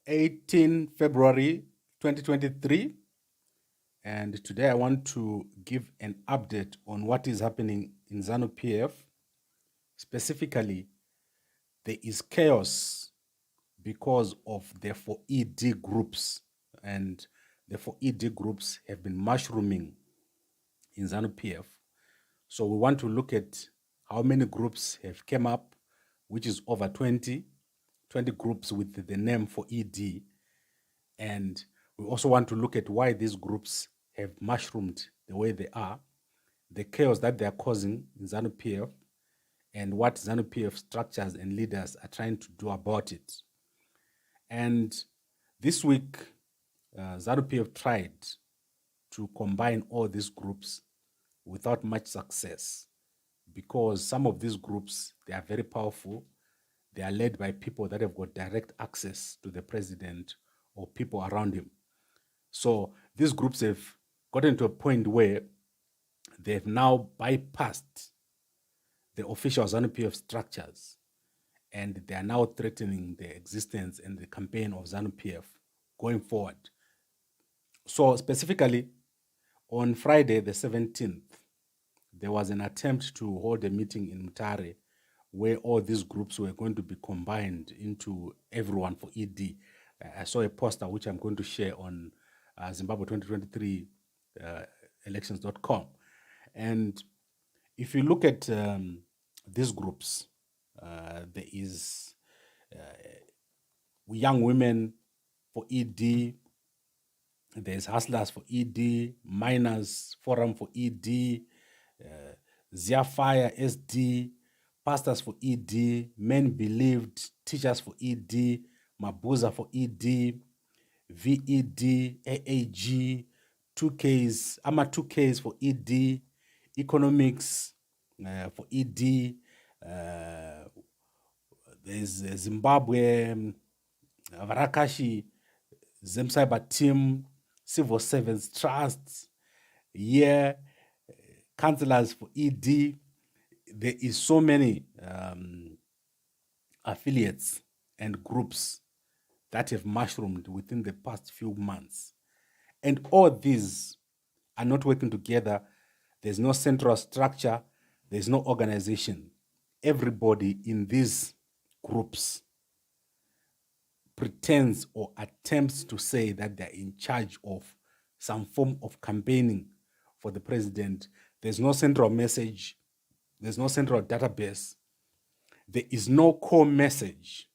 18 February 2023, and today I want to give an update on what is happening in ZANU-PF. Specifically, there is chaos because of the 4ED groups, and the 4ED groups have been mushrooming in ZANU-PF. So we want to look at how many groups have come up, which is over 20 groups with the name 4ED. And we also want to look at why these groups have mushroomed the way they are, the chaos that they are causing in ZANU-PF, and what ZANU-PF structures and leaders are trying to do about it. And this week, ZANU-PF tried to combine all these groups without much success, because some of these groups, they are very powerful. They are led by people that have got direct access to the president or people around him. So these groups have gotten to a point where they've now bypassed the official ZANU-PF structures, and they are now threatening the existence and the campaign of ZANU-PF going forward. So specifically, on Friday the 17th, there was an attempt to hold a meeting in Mutare where all these groups were going to be combined into everyone for ED. I saw a poster which I'm going to share on Zimbabwe 2023 elections.com. And if you look at these groups, there is young women for ED, there's hustlers for ED, miners forum for ED, Zia Fire SD, pastors for ED, men believed, teachers for ED, Mabuza for ED, VED, AAG, 2Ks, AMA 2Ks for ED, economics for ED, there's Zimbabwe, Varakashi, Zemcyber Team, Civil Servants Trust, councillors for ED. There is so many affiliates and groups that have mushroomed within the past few months. And all these are not working together. There's no central structure. There's no organization. Everybody in these groups pretends or attempts to say that they're in charge of some form of campaigning for the president. There's no central message. There's no central database. There is no core message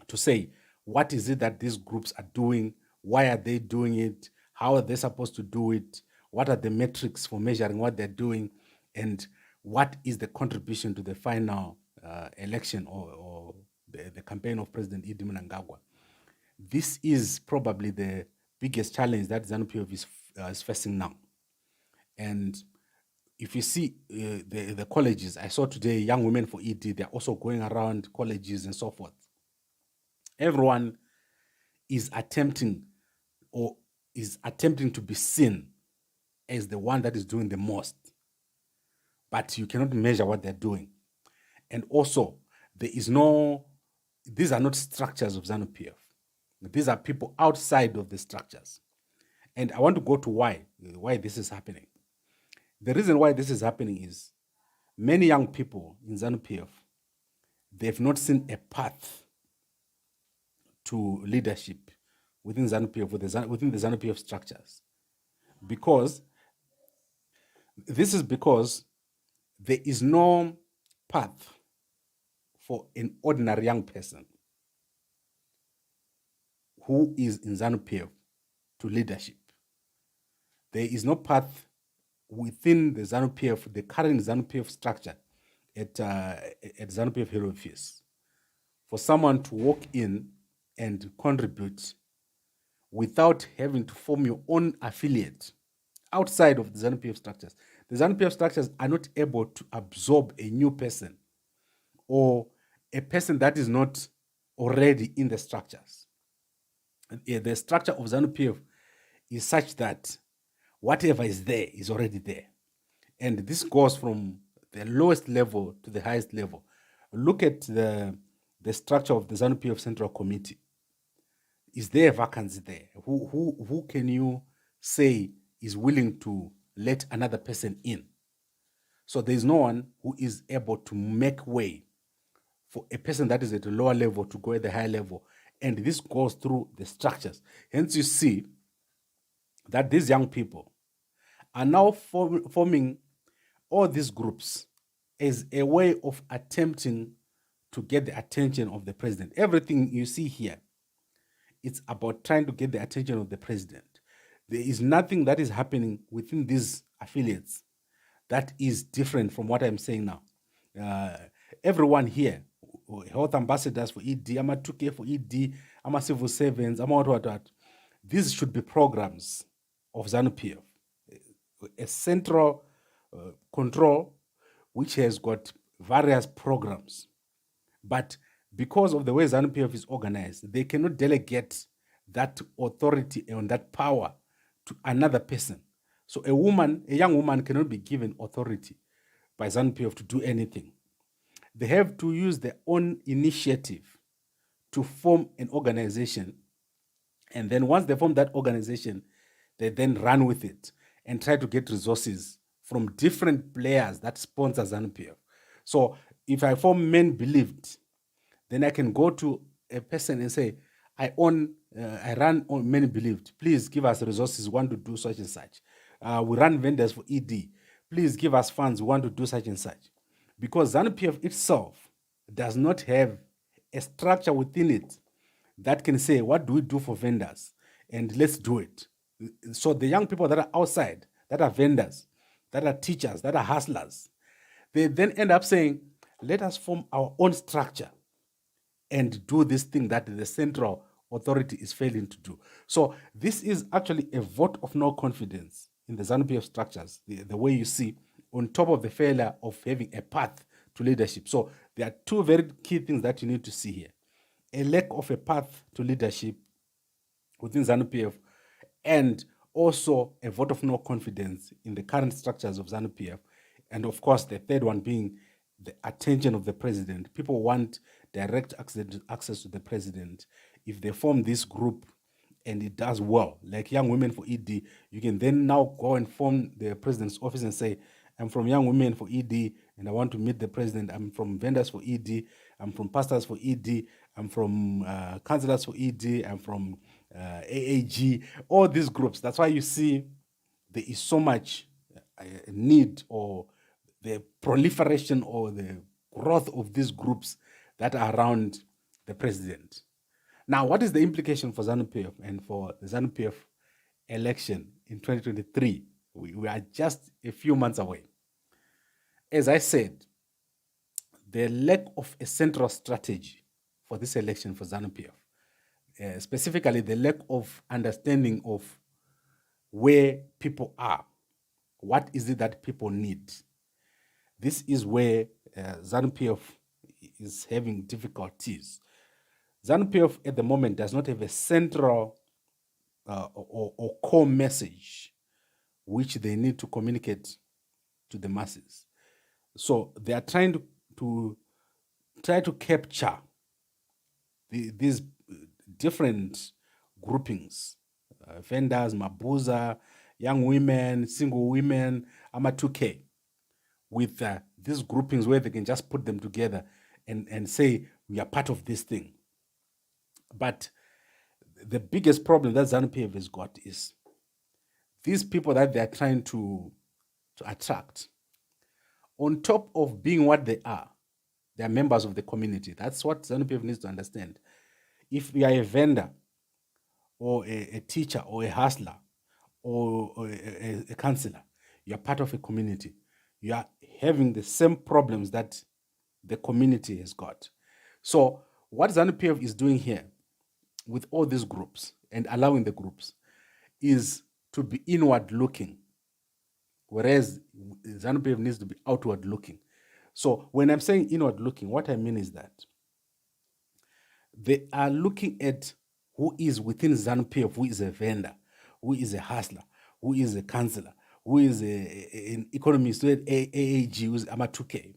to say, what is it that these groups are doing? Why are they doing it? How are they supposed to do it? What are the metrics for measuring what they're doing? And what is the contribution to the final election or the campaign of President Mnangagwa? This is probably the biggest challenge that ZANU-PF is facing now. And if you see the colleges, I saw today young women for ED, they're also going around colleges and so forth. Everyone is attempting to be seen as the one that is doing the most, but you cannot measure what they're doing. And also, these are not structures of ZANU-PF. These are people outside of the structures. And I want to go to why this is happening. The reason why this is happening is many young people in ZANU-PF, they've not seen a path to leadership within ZANU-PF, within the ZANU-PF structures. Because there is no path for an ordinary young person who is in ZANU-PF to leadership. There is no path within the ZANU-PF, the current ZANU-PF structure at ZANU-PF head office, for someone to walk in and contribute without having to form your own affiliate outside of the ZANU-PF structures. The ZANU-PF structures are not able to absorb a new person or a person that is not already in the structures. The structure of ZANU-PF is such that whatever is there is already there. And this goes from the lowest level to the highest level. Look at the structure of the ZANU-PF Central Committee. is there a vacancy there? Who can you say is willing to let another person in? So there's no one who is able to make way for a person that is at a lower level to go at the higher level. And this goes through the structures. Hence, you see that these young people are now forming all these groups as a way of attempting to get the attention of the president. Everything you see here, it's about trying to get the attention of the president. There is nothing that is happening within these affiliates that is different from what I'm saying now. Everyone here, health ambassadors for ED, I'm a 2K for ED, I'm a civil servants, I'm what. These should be programs of ZANU-PF, a central control which has got various programs. But because of the way ZANU-PF is organized, they cannot delegate that authority and that power to another person. So a young woman cannot be given authority by ZANU-PF to do anything. They have to use their own initiative to form an organization. And then once they form that organization, they then run with it and try to get resources from different players that sponsor ZANU-PF. So if I form Men Believed, then I can go to a person and say, I run on Men Believed. Please give us resources. We want to do such and such. We run vendors for ED. Please give us funds. We want to do such and such. Because ZANU-PF itself does not have a structure within it that can say, what do we do for vendors? And let's do it. So the young people that are outside, that are vendors, that are teachers, that are hustlers, they then end up saying, let us form our own structure and do this thing that the central authority is failing to do. So this is actually a vote of no confidence in the ZANU-PF structures, the way you see, on top of the failure of having a path to leadership. So there are two very key things that you need to see here. A lack of a path to leadership within ZANU-PF, and also a vote of no confidence in the current structures of ZANU-PF. And of course, the third one being the attention of the president. People want direct access to the president. If they form this group and it does well, like Young Women for ED, you can then now go and form the president's office and say, I'm from Young Women for ED and I want to meet the president. I'm from Vendors for ED. I'm from Pastors for ED. I'm from Councillors for ED. I'm from AAG. All these groups. That's why you see there is so much need, or the proliferation or the growth of these groups that are around the president. Now, what is the implication for ZANU-PF and for the ZANU-PF election in 2023? We are just a few months away. As I said, the lack of a central strategy for this election for ZANU-PF, specifically the lack of understanding of where people are, what is it that people need. This is where ZANU-PF is having difficulties. ZANU-PF at the moment does not have a central or core message which they need to communicate to the masses. So they are trying to capture these different groupings, vendors, Mabuza, young women, single women, Ama 2K, with these groupings where they can just put them together and say, we are part of this thing. But the biggest problem that ZANU-PF has got is these people that they are trying to attract, on top of being what they are members of the community. That's what ZANU-PF needs to understand. If you are a vendor or a teacher or a hustler or a counselor, you are part of a community. You are having the same problems that the community has got. So what ZANU-PF is doing here with all these groups and allowing the groups is to be inward looking, whereas ZANU-PF needs to be outward looking. So when I'm saying inward looking, what I mean is that they are looking at who is within ZANU-PF, who is a vendor, who is a hustler, who is a counselor, who is an economist, who is AAG, who is Ama 2K.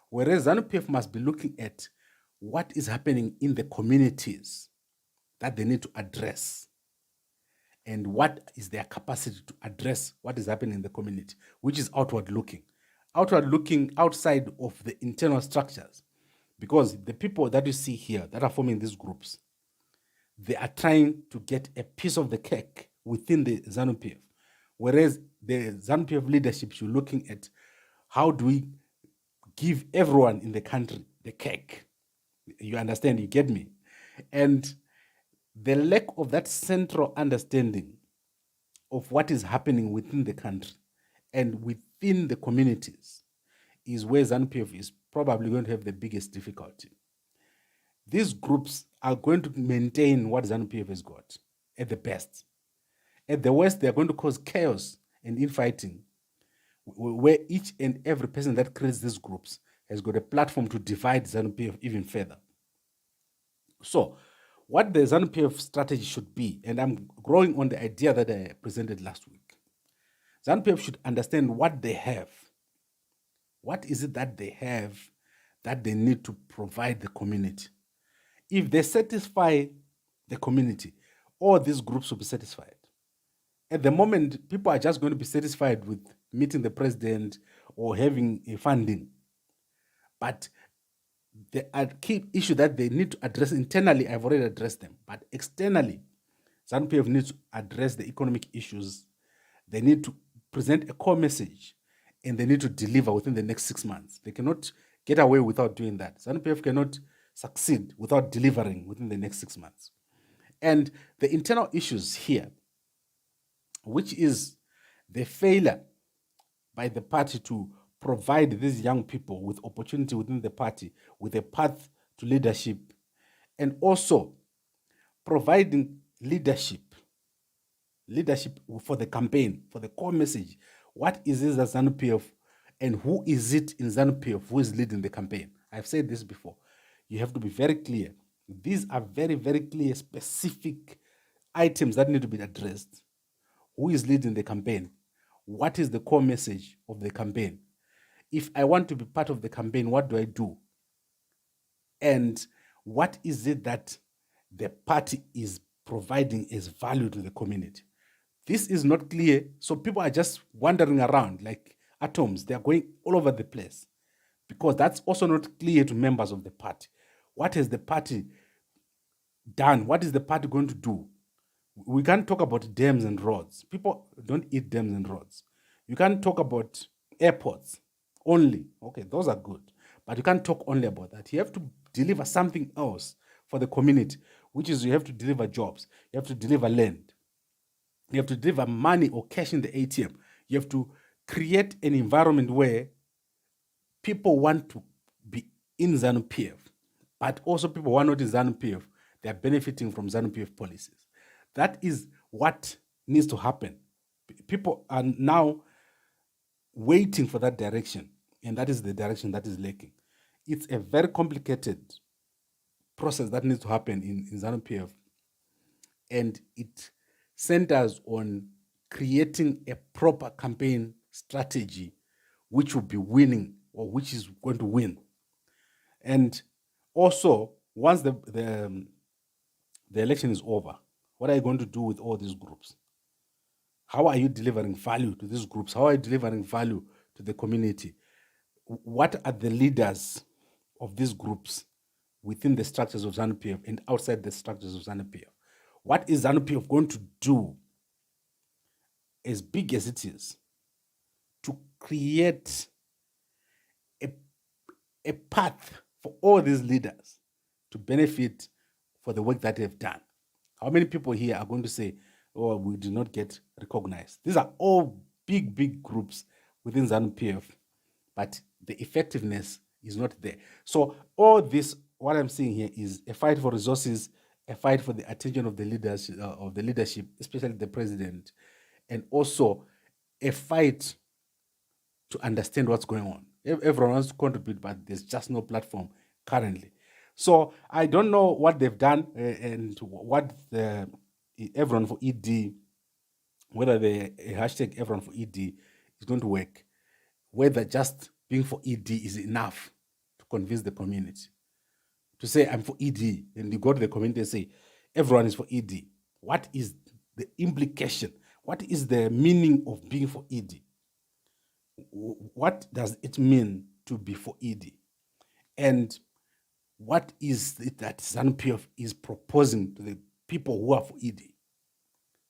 Whereas ZANU-PF must be looking at what is happening in the communities that they need to address, and what is their capacity to address what is happening in the community, which is outward looking. Outward looking outside of the internal structures, because the people that you see here that are forming these groups, they are trying to get a piece of the cake within the ZANU-PF, whereas the ZANU-PF leadership should looking at how do we give everyone in the country the cake. You understand? You get me? And the lack of that central understanding of what is happening within the country and within the communities is where ZANU-PF is probably going to have the biggest difficulty. These groups are going to maintain what ZANU-PF has got at the best. At the worst, they're going to cause chaos and infighting, where each and every person that creates these groups has got a platform to divide ZANU-PF even further. So, what the ZANU-PF strategy should be, and I'm growing on the idea that I presented last week, ZANU-PF should understand what they have. What is it that they have that they need to provide the community? If they satisfy the community, all these groups will be satisfied. At the moment, people are just going to be satisfied with meeting the president or having a funding. But the key issue that they need to address internally, I've already addressed them. But externally, ZANU-PF needs to address the economic issues. They need to present a core message, and they need to deliver within the next 6 months. They cannot get away without doing that. ZANU-PF cannot succeed without delivering within the next 6 months. And the internal issues here, which is the failure by the party to provide these young people with opportunity within the party, with a path to leadership, and also providing leadership for the campaign, for the core message. What is this as ZANU-PF, and who is it in ZANU-PF who is leading the campaign? I've said this before. You have to be very clear. These are very, very clear, specific items that need to be addressed. Who is leading the campaign? What is the core message of the campaign? If I want to be part of the campaign, what do I do? And what is it that the party is providing as value to the community? This is not clear, so people are just wandering around like atoms. They are going all over the place because that's also not clear to members of the party. What has the party done? What is the party going to do? We can't talk about dams and roads. People don't eat dams and roads. You can't talk about airports only. Okay, those are good. But you can't talk only about that. You have to deliver something else for the community, which is you have to deliver jobs. You have to deliver land. You have to deliver money or cash in the ATM. You have to create an environment where people want to be in ZANU-PF, but also people who are not in ZANU-PF, they are benefiting from ZANU-PF policies. That is what needs to happen. People are now waiting for that direction, and that is the direction that is lacking. It's a very complicated process that needs to happen in ZANU-PF, and it centers on creating a proper campaign strategy which will be winning, or which is going to win. And also, once the election is over, what are you going to do with all these groups? How are you delivering value to these groups? How are you delivering value to the community? What are the leaders of these groups within the structures of ZANU-PF and outside the structures of ZANU-PF? What is ZANU-PF going to do, as big as it is, to create a path for all these leaders to benefit for the work that they've done? How many people here are going to say, oh, we did not get recognized? These are all big, big groups within ZANU-PF, but the effectiveness is not there. So all this, what I'm seeing here, is a fight for resources, a fight for the attention of the leadership, especially the president, and also a fight to understand what's going on. Everyone wants to contribute, but there's just no platform currently. So I don't know what they've done and what the everyone for ED, whether the hashtag everyone for ED is going to work, whether just being for ED is enough to convince the community. To say I'm for ED, and you go to the community and say, everyone is for ED. What is the implication? What is the meaning of being for ED? What does it mean to be for ED? And what is it that ZANU-PF is proposing to the people who are for ED?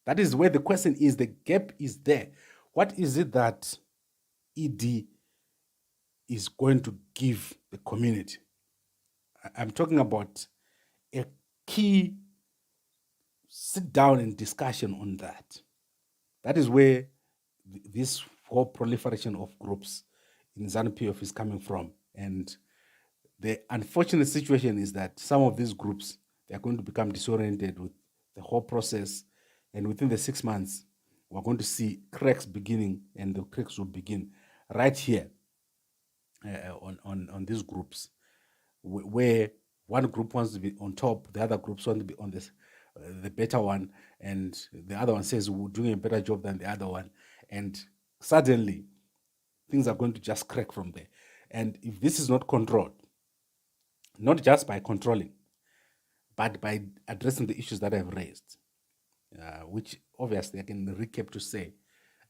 That is where the question is. The gap is there. What is it that ED is going to give the community? I'm talking about a key sit down and discussion on that. That is where this whole proliferation of groups in ZANU-PF is coming from. And the unfortunate situation is that some of these groups, they are going to become disoriented with the whole process. And within the 6 months, we're going to see cracks beginning, and the cracks will begin right here on these groups, where one group wants to be on top, the other groups want to be on this, the better one, and the other one says we're doing a better job than the other one. And suddenly, things are going to just crack from there. And if this is not controlled, not just by controlling, but by addressing the issues that I've raised, which obviously I can recap to say,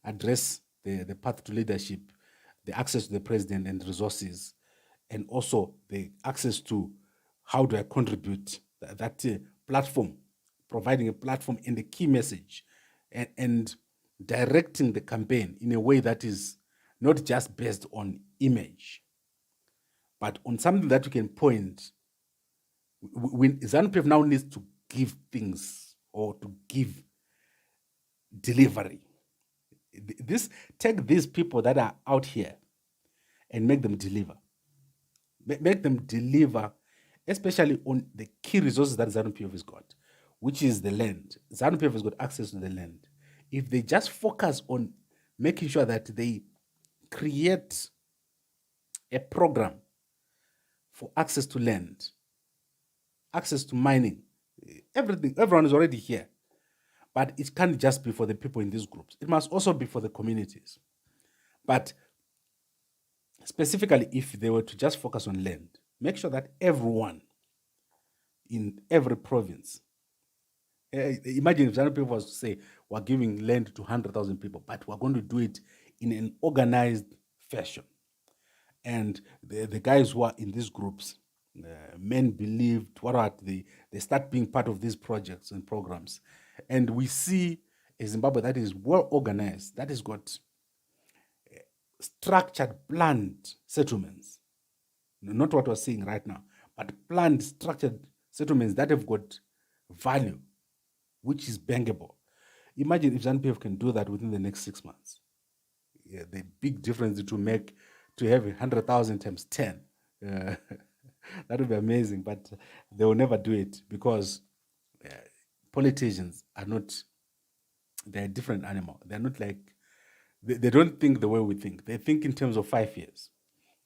address the path to leadership, the access to the president and resources, and also the access to how do I contribute, that platform, providing a platform and a key message, and directing the campaign in a way that is not just based on image, but on something that you can point. When ZANU-PF now needs to give things or to give delivery, take these people that are out here and make them deliver. Make them deliver, especially on the key resources that ZANU-PF has got, which is the land. ZANU-PF has got access to the land. If they just focus on making sure that they create a program for access to land, access to mining, everything, everyone is already here. But it can't just be for the people in these groups. It must also be for the communities. But specifically, if they were to just focus on land, make sure that everyone in every province, imagine if some people was to say, we're giving land to 100,000 people, but we're going to do it in an organized fashion. And the guys who are in these groups, men believed, they start being part of these projects and programs. And we see a Zimbabwe that is well organized, that has got structured, planned settlements. Not what we're seeing right now, but planned, structured settlements that have got value, which is bankable. Imagine if ZANU-PF can do that within the next 6 months. Yeah, the big difference to make, to have 100,000 times 10. That would be amazing, but they will never do it because politicians are not, they're a different animal. They're not like, they don't think the way we think. They think in terms of 5 years,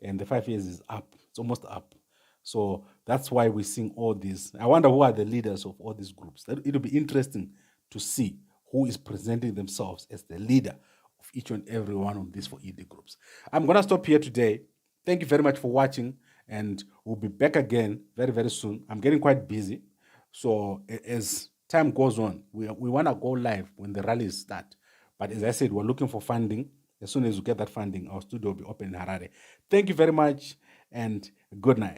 and the 5 years is up. It's almost up. So that's why we're seeing all these. I wonder who are the leaders of all these groups. It'll be interesting to see who is presenting themselves as the leader of each and every one of these 4 ED groups. I'm going to stop here today. Thank you very much for watching, and we'll be back again very, very soon. I'm getting quite busy. So as time goes on, we want to go live when the rallies start. But as I said, we're looking for funding. As soon as we get that funding, our studio will be open in Harare. Thank you very much, and good night.